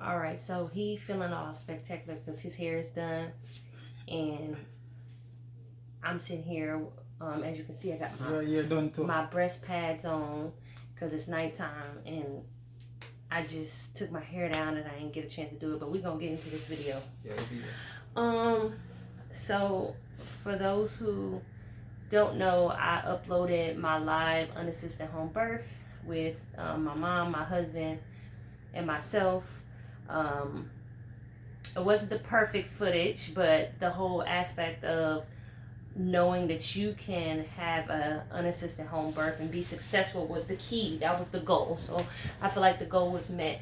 All right, so he feeling all spectacular because his hair is done, and I'm sitting here. As you can see, I got my breast pads on because it's nighttime, and I just took my hair down and I didn't get a chance to do it. But we're gonna get into this video. So for those who don't know, I uploaded my live unassisted home birth with my mom, my husband, and myself. It wasn't the perfect footage, but the whole aspect of knowing that you can have an unassisted home birth and be successful was the key. That was the goal. So I feel like the goal was met.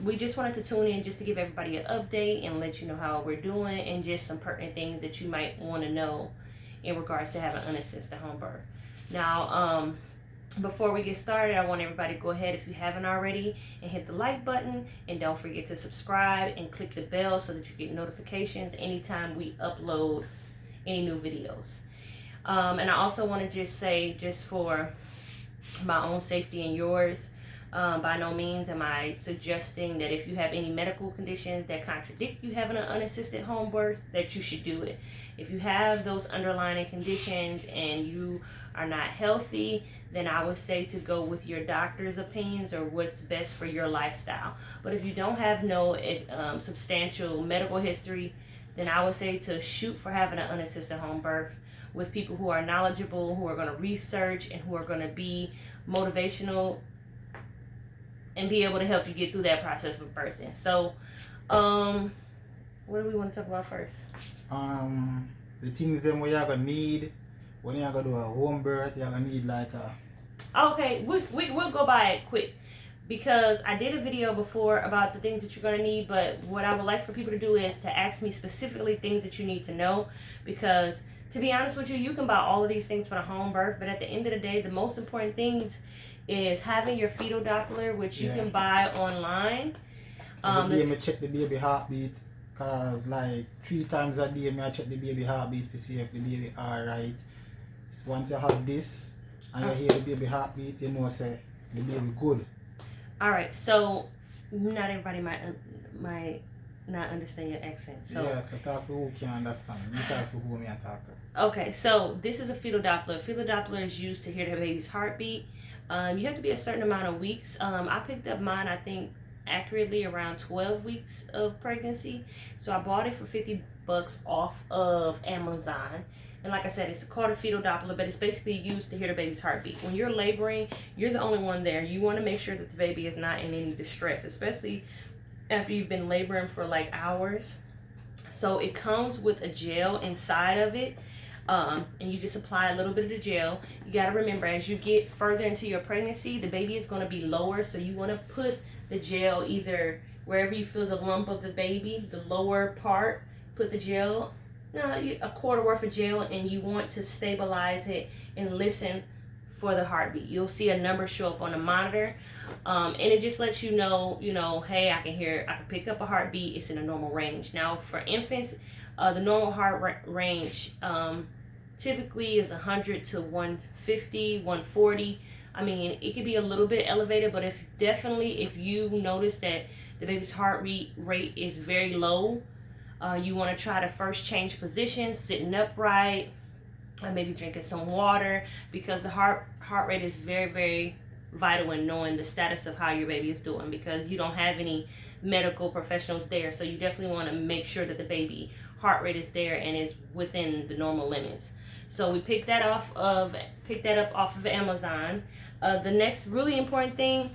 We just wanted to tune in just to give everybody an update and let you know how we're doing and just some pertinent things that you might want to know in regards to having unassisted home birth. Now, before we get started, I want everybody to go ahead, if you haven't already, and hit the like button, and don't forget to subscribe and click the bell so that you get notifications anytime we upload any new videos. And I also want to just say, just for my own safety and yours, by no means am I suggesting that if you have any medical conditions that contradict you having an unassisted home birth, that you should do it. If you have those underlying conditions and you are not healthy, then I would say to go with your doctor's opinions or what's best for your lifestyle. But if you don't have no substantial medical history, then I would say to shoot for having an unassisted home birth with people who are knowledgeable, who are going to research, and who are going to be motivational and be able to help you get through that process of birthing. So, what do we want to talk about first? The things them where you're going to need when you're going to do a home birth. You're going to need like a... Okay, we'll go by it quick, because I did a video before about the things that you're going to need, but what I would like for people to do is to ask me specifically things that you need to know, because to be honest with you, you can buy all of these things for the home birth, but at the end of the day, the most important things is having your fetal Doppler, which you can buy online. Every day I check the baby heartbeat, because like 3 times a day I check the baby heartbeat to see if the baby alright. So once you have this and you hear the baby heartbeat, you know say the baby good. Alright, so not everybody might not understand your accent. So yeah, so talk to who can understand. You talk to who me I talk to. Okay, so this is a fetal Doppler. Fetal Doppler is used to hear the baby's heartbeat. You have to be a certain amount of weeks. I picked up mine, I think, accurately around 12 weeks of pregnancy. So I bought it for $50 off of Amazon. And like I said, it's called a fetal Doppler, but it's basically used to hear the baby's heartbeat. When you're laboring, you're the only one there. You want to make sure that the baby is not in any distress, especially after you've been laboring for like hours. So it comes with a gel inside of it. And you just apply a little bit of the gel. You got to remember, as you get further into your pregnancy, the baby is going to be lower. So you want to put the gel either wherever you feel the lump of the baby, the lower part, put the gel, a quarter worth of gel, and you want to stabilize it and listen for the heartbeat. You'll see a number show up on the monitor, and it just lets you know, hey, I can pick up a heartbeat. It's in a normal range. Now for infants, the normal heart range typically is 100 to 150, 140. I mean, it could be a little bit elevated, but if you notice that the baby's heart rate is very low, you want to try to first change position, sitting upright, and maybe drinking some water, because the heart rate is very, very vital in knowing the status of how your baby is doing, because you don't have any medical professionals there. So you definitely want to make sure that the baby heart rate is there and is within the normal limits. So we picked that up off of Amazon. The next really important thing,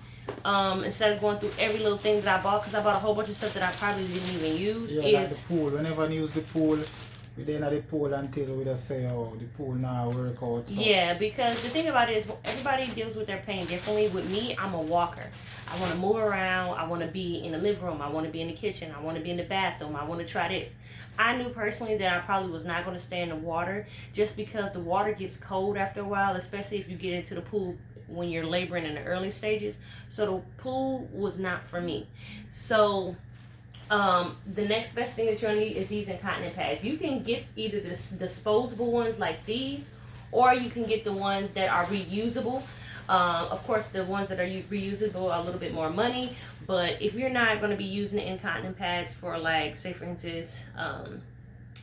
instead of going through every little thing that I bought, because I bought a whole bunch of stuff that I probably didn't even use, like the pool. Whenever I use the pool, we then at the pool until we just say, oh, the pool now work out. So. Yeah, because the thing about it is everybody deals with their pain differently. With me, I'm a walker. I want to move around. I want to be in the living room. I want to be in the kitchen. I want to be in the bathroom. I want to try this. I knew personally that I probably was not going to stay in the water, just because the water gets cold after a while, especially if you get into the pool when you're laboring in the early stages. So the pool was not for me. So the next best thing that you're gonna need is these incontinent pads. You can get either the disposable ones like these, or you can get the ones that are reusable. Of course, the ones that are reusable are a little bit more money, but if you're not going to be using the incontinent pads for, like, say for instance,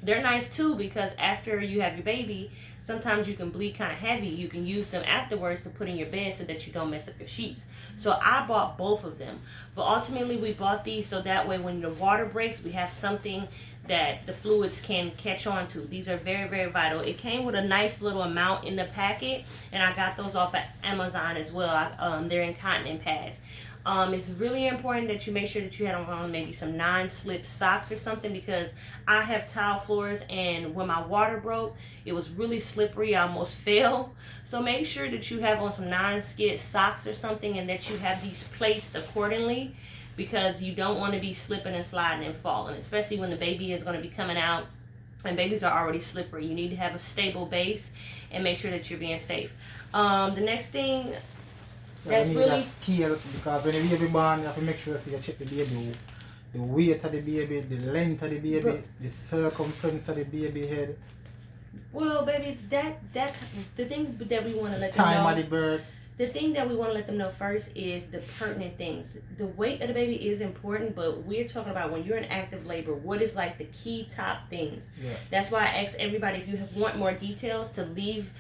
they're nice too, because after you have your baby, sometimes you can bleed kind of heavy. You can use them afterwards to put in your bed so that you don't mess up your sheets. So I bought both of them, but ultimately we bought these so that way when the water breaks, we have something that the fluids can catch on to. These are very, very vital. It came with a nice little amount in the packet, and I got those off of Amazon as well. They're incontinent pads. It's really important that you make sure that you have on maybe some non-slip socks or something, because I have tile floors, and when my water broke, it was really slippery. I almost fell. So make sure that you have on some non-skid socks or something, and that you have these placed accordingly, because you don't want to be slipping and sliding and falling, especially when the baby is going to be coming out, and babies are already slippery. You need to have a stable base and make sure that you're being safe. The next thing that's really that's key, because when the baby born, you have to make sure you check the baby, the weight of the baby, the length of the baby, the circumference of the baby head. Well, baby, that's the thing that we want to let them know. Time of the birth. The thing that we want to let them know first is the pertinent things. The weight of the baby is important, but we're talking about when you're in active labor, what is like the key top things. Yeah. That's why I ask everybody, if you want more details, to leave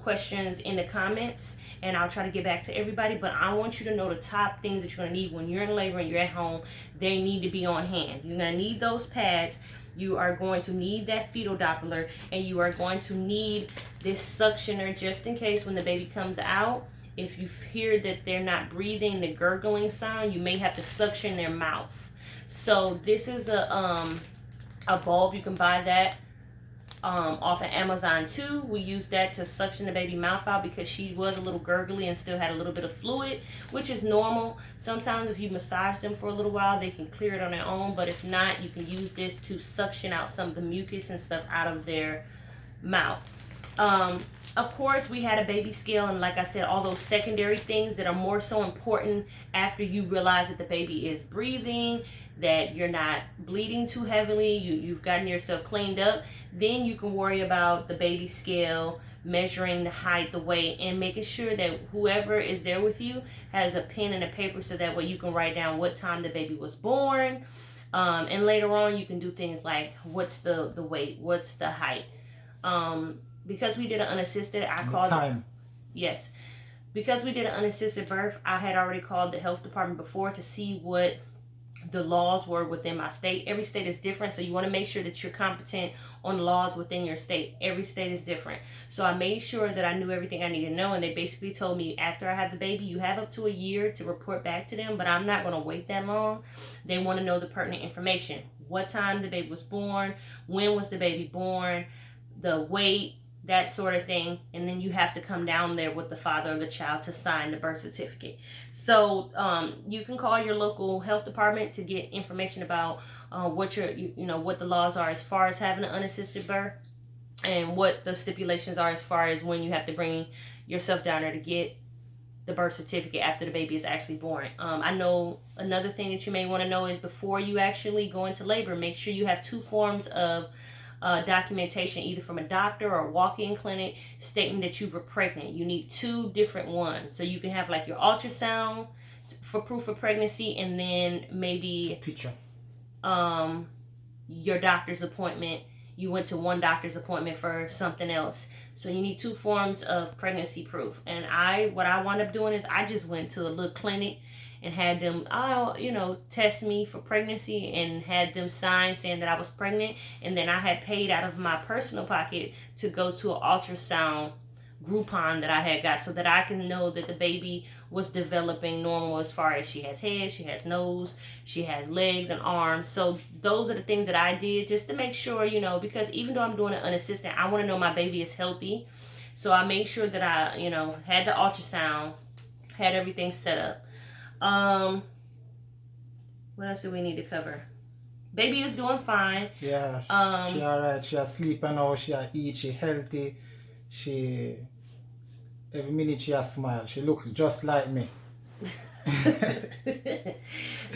questions in the comments, and I'll try to get back to everybody. But I want you to know the top things that you're going to need when you're in labor and you're at home. They need to be on hand. You're going to need those pads. You are going to need that fetal Doppler, and you are going to need this suctioner just in case when the baby comes out. If you hear that they're not breathing, the gurgling sound, you may have to suction their mouth. So this is a bulb. You can buy that off of Amazon too. We used that to suction the baby mouth out because she was a little gurgly and still had a little bit of fluid, which is normal. Sometimes if you massage them for a little while, they can clear it on their own, but if not, you can use this to suction out some of the mucus and stuff out of their mouth. Of course, we had a baby scale, and like I said, all those secondary things that are more so important after you realize that the baby is breathing, that you're not bleeding too heavily, you've gotten yourself cleaned up. Then you can worry about the baby scale, measuring the height, the weight, and making sure that whoever is there with you has a pen and a paper, so that way you can write down what time the baby was born. And later on, you can do things like, what's the weight, what's the height. Because we did an unassisted, I called time. Yes. Because we did an unassisted birth, I had already called the health department before to see what the laws were within my state. Every state is different, so you want to make sure that you're competent on laws within your state. Every state is different. So I made sure that I knew everything I needed to know, and they basically told me, after I have the baby, you have up to a year to report back to them, but I'm not going to wait that long. They want to know the pertinent information. What time the baby was born, when was the baby born, the weight, that sort of thing. And then you have to come down there with the father of the child to sign the birth certificate. So you can call your local health department to get information about what what the laws are as far as having an unassisted birth, and what the stipulations are as far as when you have to bring yourself down there to get the birth certificate after the baby is actually born. I know another thing that you may want to know is, before you actually go into labor, make sure you have 2 forms of documentation, either from a doctor or a walk-in clinic, stating that you were pregnant. You need 2 different ones, so you can have like your ultrasound for proof of pregnancy, and then maybe picture your doctor's appointment. You went to one doctor's appointment for something else, so you need 2 forms of pregnancy proof. And what I wound up doing is, I just went to a little clinic and had them test me for pregnancy, and had them sign saying that I was pregnant. And then I had paid out of my personal pocket to go to an ultrasound Groupon that I had got, so that I can know that the baby was developing normal, as far as she has head, she has nose, she has legs and arms. So those are the things that I did, just to make sure, because even though I'm doing it unassisted, I want to know my baby is healthy. So I made sure that I, had the ultrasound, had everything set up. What else do we need to cover? Baby is doing fine. Yeah, she alright. She asleep now. She eat. She healthy. She every minute she a smile. She look just like me.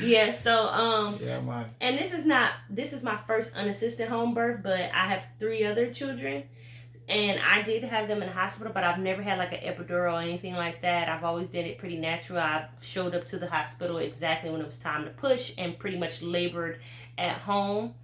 Yeah. So yeah, man. And this is my first unassisted home birth, but I have 3 other children. And I did have them in the hospital, but I've never had like an epidural or anything like that. I've always did it pretty natural. I showed up to the hospital exactly when it was time to push and pretty much labored at home.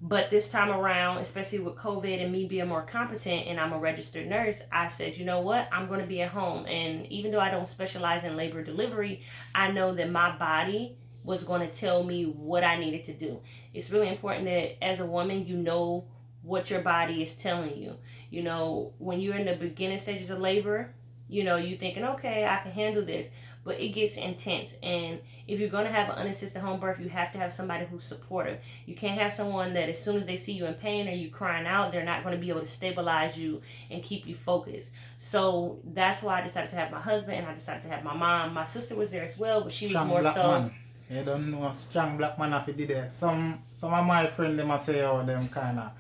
But this time around, especially with COVID and me being more competent and I'm a registered nurse, I said, you know what? I'm going to be at home. And even though I don't specialize in labor delivery, I know that my body was going to tell me what I needed to do. It's really important that as a woman, you know what your body is telling you. You know, when you're in the beginning stages of labor, you know, you thinking, okay, I can handle this. But it gets intense. And if you're going to have an unassisted home birth, you have to have somebody who's supportive. You can't have someone that as soon as they see you in pain or you crying out, they're not going to be able to stabilize you and keep you focused. So that's why I decided to have my husband and I decided to have my mom. My sister was there as well, but she was more black so. Man. You don't know, strong black man if you did it. Some of my friends, them say, oh, them kind of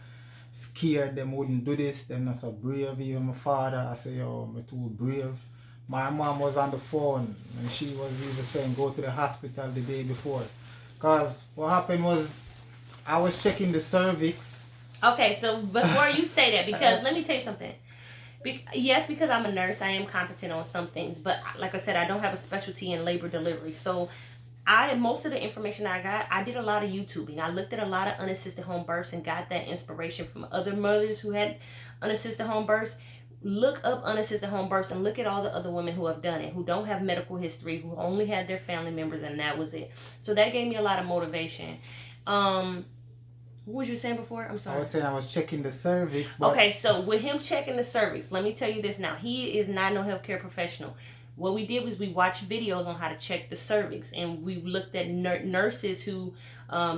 scared, them wouldn't do this, them not so brave. Even my father, I say, oh, me too brave. My mom was on the phone and she was even saying go to the hospital the day before. Because what happened was I was checking the cervix. Okay, so before you say that, because let me tell you something. Yes, because I'm a nurse, I am competent on some things. But like I said, I don't have a specialty in labor delivery. So most of the information I got, I did a lot of YouTubing. I looked at a lot of unassisted home births and got that inspiration from other mothers who had unassisted home births. Look up unassisted home births and look at all the other women who have done it, who don't have medical history, who only had their family members, and that was it. So that gave me a lot of motivation. What was you saying before? I'm sorry. I was saying I was checking the cervix. But okay, so with him checking the cervix, let me tell you this now. He is not no healthcare professional. What we did was we watched videos on how to check the cervix, and we looked at nurses who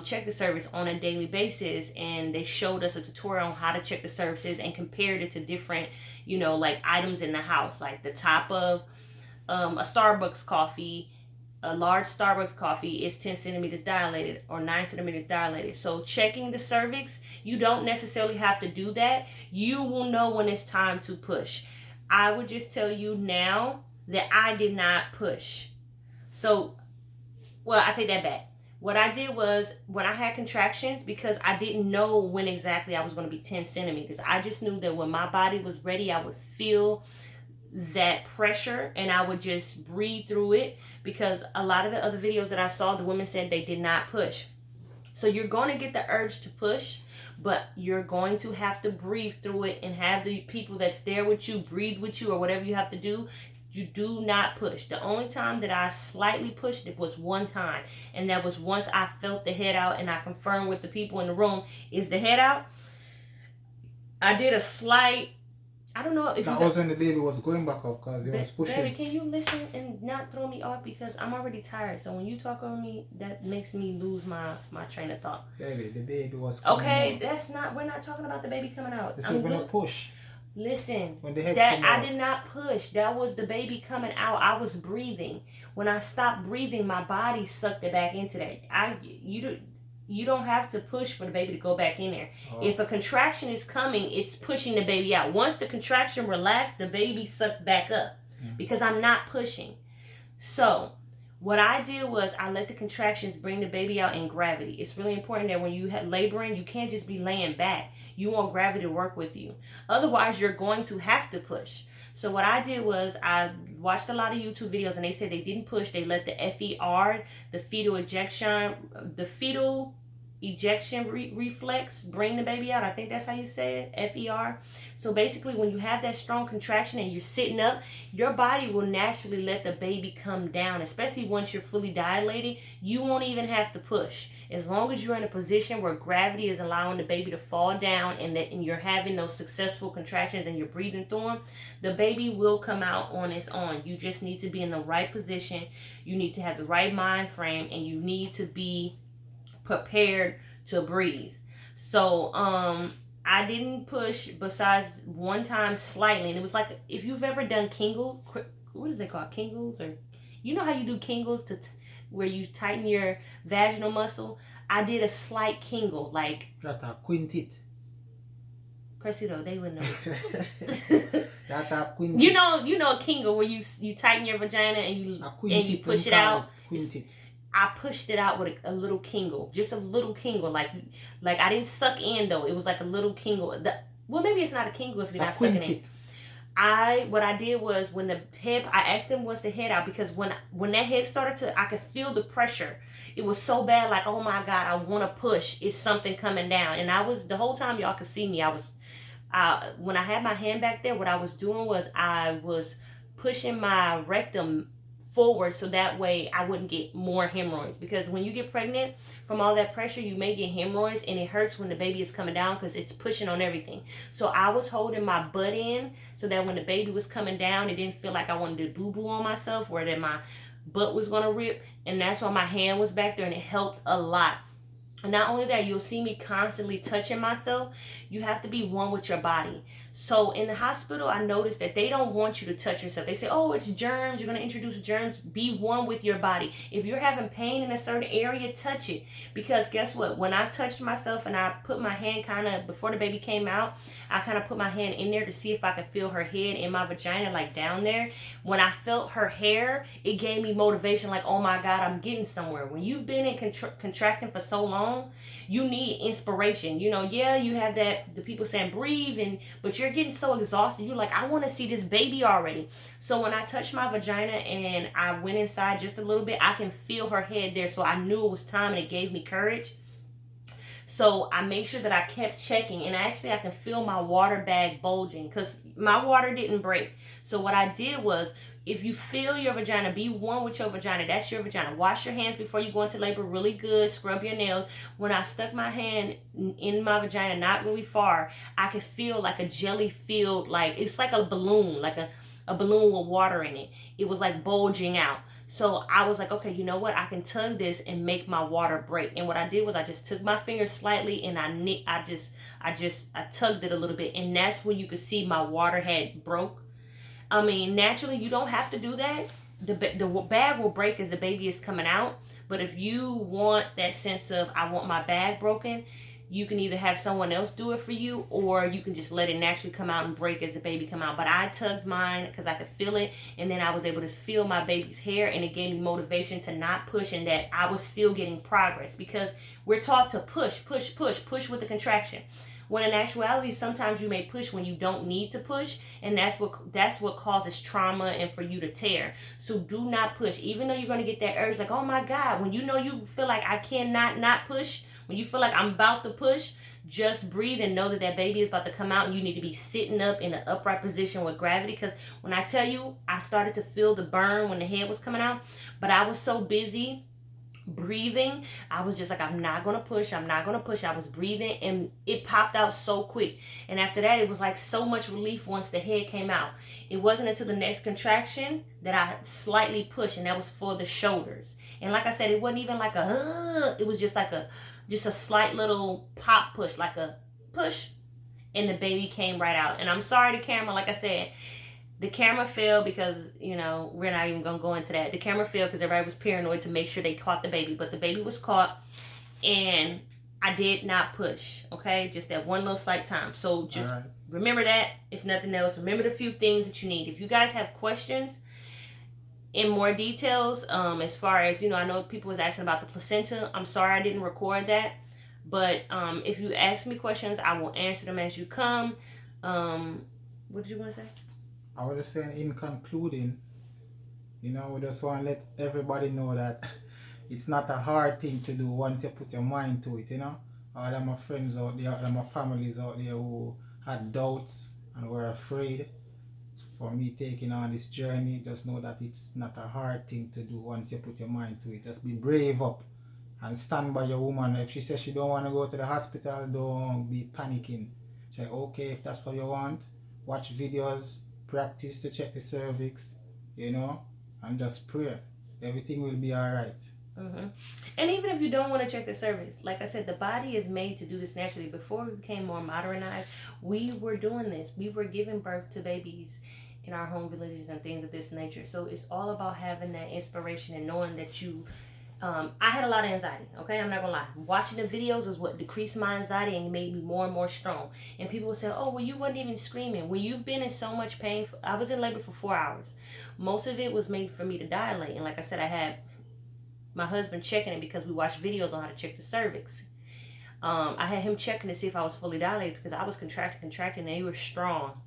check the cervix on a daily basis, and they showed us a tutorial on how to check the cervixes and compared it to different, you know, like items in the house, like the top of a Starbucks coffee. A large Starbucks coffee is 10 centimeters dilated or 9 centimeters dilated. So checking the cervix, you don't necessarily have to do that. You will know when it's time to push. I would just tell you now that I did not push. So, well, I take that back. What I did was when I had contractions, because I didn't know when exactly I was going to be 10 centimeters, I just knew that when my body was ready, I would feel that pressure and I would just breathe through it, because a lot of the other videos that I saw, the women said they did not push. So you're going to get the urge to push, but you're going to have to breathe through it and have the people that's there with you breathe with you, or whatever you have to do. You do not push. The only time that I slightly pushed it was one time, and that was once I felt the head out and I confirmed with the people in the room, is the head out? I did a slight, I don't know if that was when the baby was going back up because he was pushing. Baby, can you listen and not throw me off, because I'm already tired. So when you talk over me, that makes me lose my train of thought. Baby, the baby was coming out. We're not talking about the baby coming out. I'm going to push. Listen, when the head that I did not push. That was the baby coming out. I was breathing. When I stopped breathing, my body sucked it back into that. You don't have to push for the baby to go back in there. Oh. If a contraction is coming, it's pushing the baby out. Once the contraction relaxed, the baby sucked back up, because I'm not pushing. So what I did was I let the contractions bring the baby out in gravity. It's really important that when you have laboring, you can't just be laying back. You want gravity to work with you. Otherwise, you're going to have to push. So what I did was I watched a lot of YouTube videos, and they said they didn't push. They let the FER, the fetal ejection reflex bring the baby out. I think that's how you say it, FER. So basically, when you have that strong contraction and you're sitting up, your body will naturally let the baby come down, especially once you're fully dilated. You won't even have to push. As long as you're in a position where gravity is allowing the baby to fall down, and you're having those successful contractions and you're breathing through them, the baby will come out on its own. You just need to be in the right position. You need to have the right mind frame, and you need to be prepared to breathe. So I didn't push besides one time slightly, and it was like, if you've ever done Kegel, what is it called, Kegels, or you know how you do Kegels where you tighten your vaginal muscle? I did a slight Kegel, like that's a quintet. Crescito, they would know. That's a quintet. You know a Kegel where you tighten your vagina and you push it out. Quintet. I pushed it out with a little Kegel, just a little Kegel, like I didn't suck in though. It was like a little Kegel. well, maybe it's not a king if you're A not sucking quintet. it. What I did was when the head, I asked them what's the head out, because when that head started to, I could feel the pressure. It was so bad, like, oh my God, I want to push. It's something coming down. And I was, the whole time y'all could see me, when I had my hand back there, what I was doing was I was pushing my rectum forward so that way I wouldn't get more hemorrhoids, because when you get pregnant from all that pressure you may get hemorrhoids, and it hurts when the baby is coming down because it's pushing on everything. So I was holding my butt in so that when the baby was coming down it didn't feel like I wanted to boo-boo on myself or that my butt was going to rip, and that's why my hand was back there, and it helped a lot. And not only that, you'll see me constantly touching myself. You have to be one with your body. So in the hospital, I noticed that they don't want you to touch yourself. They say, oh, it's germs. You're going to introduce germs. Be one with your body. If you're having pain in a certain area, touch it. Because guess what? When I touched myself and I put my hand kind of, before the baby came out, I kind of put my hand in there to see if I could feel her head in my vagina, like down there. When I felt her hair, it gave me motivation, like, oh my God, I'm getting somewhere. When you've been in contracting for so long, you need inspiration. You know, yeah, you have that, the people saying breathe, but you're getting so exhausted. You're like, I want to see this baby already. So when I touched my vagina and I went inside just a little bit, I can feel her head there. So I knew it was time, and it gave me courage. So I made sure that I kept checking, and actually I can feel my water bag bulging because my water didn't break. So what I did was, if you feel your vagina, be one with your vagina. That's your vagina. Wash your hands before you go into labor really good. Scrub your nails. When I stuck my hand in my vagina, not really far, I could feel like a jelly filled, like it's like a balloon, like a balloon with water in it. It was like bulging out. So I was like, okay, you know what? I can tug this and make my water break. And what I did was I just took my fingers slightly and I tugged it a little bit. And that's when you could see my water had broke. I mean, naturally, you don't have to do that. The bag will break as the baby is coming out. But if you want that sense of, I want my bag broken, you can either have someone else do it for you, or you can just let it naturally come out and break as the baby come out. But I tugged mine because I could feel it, and then I was able to feel my baby's hair, and it gave me motivation to not push, and that I was still getting progress, because we're taught to push with the contraction. When in actuality, sometimes you may push when you don't need to push, and that's what causes trauma and for you to tear. So do not push, even though you're gonna get that urge, like, oh my God, when you know you feel like I cannot not push, when you feel like I'm about to push, just breathe and know that that baby is about to come out, and you need to be sitting up in an upright position with gravity. Because when I tell you, I started to feel the burn when the head was coming out, but I was so busy breathing, I was just like, I'm not gonna push. I was breathing, and it popped out so quick. And after that, it was like so much relief once the head came out. It wasn't until the next contraction that I slightly pushed, and that was for the shoulders. And like I said, it wasn't even like it was just like a slight little pop push, like a push, and the baby came right out. And I'm sorry, the camera, like I said, the camera failed because, we're not even going to go into that. The camera failed because everybody was paranoid to make sure they caught the baby. But the baby was caught, and I did not push, okay? Just that one little slight time. So just remember that, if nothing else. Remember the few things that you need. If you guys have questions in more details, as far as, I know people was asking about the placenta. I'm sorry I didn't record that. But if you ask me questions, I will answer them as you come. What did you want to say? I was just saying, in concluding, we just want to let everybody know that it's not a hard thing to do once you put your mind to it, All of my friends out there, all of my families out there who had doubts and were afraid for me taking on this journey, just know that it's not a hard thing to do once you put your mind to it. Just be brave up and stand by your woman. If she says she don't want to go to the hospital, don't be panicking. Say, okay, if that's what you want, watch videos, practice to check the cervix, and just pray. Everything will be all right. Mm-hmm. And even if you don't want to check the cervix, like I said, the body is made to do this naturally. Before we became more modernized, we were doing this. We were giving birth to babies in our home villages and things of this nature. So it's all about having that inspiration and knowing that you... I had a lot of anxiety, okay? I'm not gonna lie. Watching the videos is what decreased my anxiety and made me more and more strong. And people would say, oh, well, you wasn't even screaming. When you've been in so much pain, I was in labor for 4 hours. Most of it was made for me to dilate. And like I said, I had my husband checking it because we watched videos on how to check the cervix. I had him checking to see if I was fully dilated because I was contracting, and they were strong.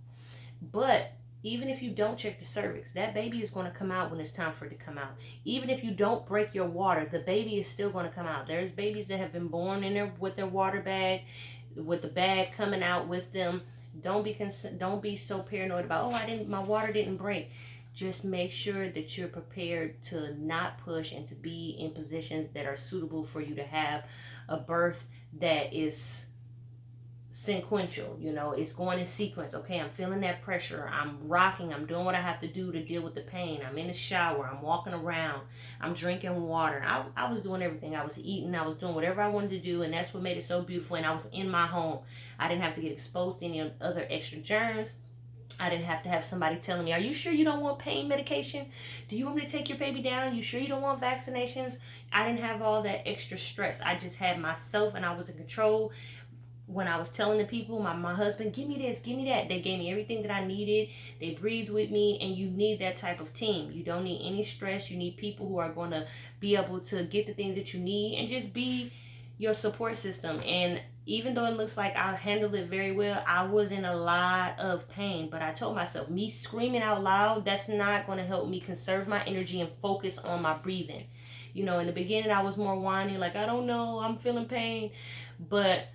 But even if you don't check the cervix, that baby is going to come out when it's time for it to come out. Even if you don't break your water, the baby is still going to come out. There's babies that have been born in there with their water bag, with the bag coming out with them. Don't be so paranoid about, oh, my water didn't break. Just make sure that you're prepared to not push and to be in positions that are suitable for you to have a birth that is sequential. It's going in sequence. Okay, I'm feeling that pressure, I'm rocking, I'm doing what I have to do to deal with the pain, I'm in the shower, I'm walking around, I'm drinking water. I was doing everything. I was eating, I was doing whatever I wanted to do, and that's what made it so beautiful. And I was in my home. I didn't have to get exposed to any other extra germs. I didn't have to have somebody telling me, are you sure you don't want pain medication? Do you want me to take your baby down? You sure you don't want vaccinations? I didn't have all that extra stress. I just had myself, and I was in control. When I was telling the people, my husband, give me this, give me that, they gave me everything that I needed. They breathed with me. And you need that type of team. You don't need any stress. You need people who are going to be able to get the things that you need and just be your support system. And even though it looks like I handled it very well, I was in a lot of pain. But I told myself, me screaming out loud, that's not going to help me conserve my energy and focus on my breathing. In the beginning, I was more whiny, like, I don't know, I'm feeling pain. But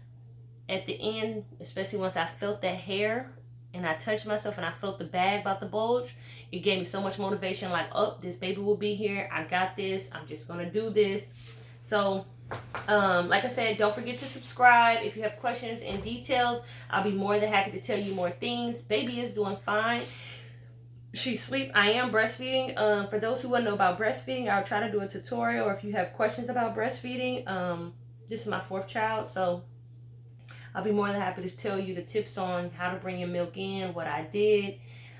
at the end, especially once I felt that hair and I touched myself and I felt the bag about the bulge, it gave me so much motivation, like, oh, this baby will be here. I got this. I'm just going to do this. So, like I said, don't forget to subscribe. If you have questions and details, I'll be more than happy to tell you more things. Baby is doing fine. She's asleep. I am breastfeeding. For those who want to know about breastfeeding, I'll try to do a tutorial. Or if you have questions about breastfeeding, this is my 4th child, so I'll be more than happy to tell you the tips on how to bring your milk in, what I did,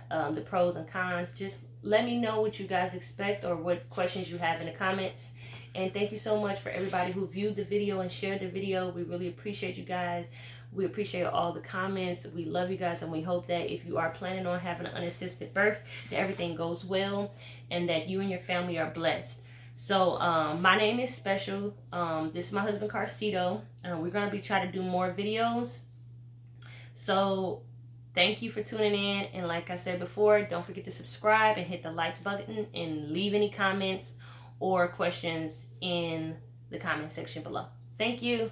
the pros and cons. Just let me know what you guys expect or what questions you have in the comments. And thank you so much for everybody who viewed the video and shared the video. We really appreciate you guys. We appreciate all the comments. We love you guys, and we hope that if you are planning on having an unassisted birth, that everything goes well and that you and your family are blessed. So my name is Special. This is my husband Carcito. We're going to be trying to do more videos. So thank you for tuning in. And like I said before, don't forget to subscribe and hit the like button and leave any comments or questions in the comment section below. Thank you.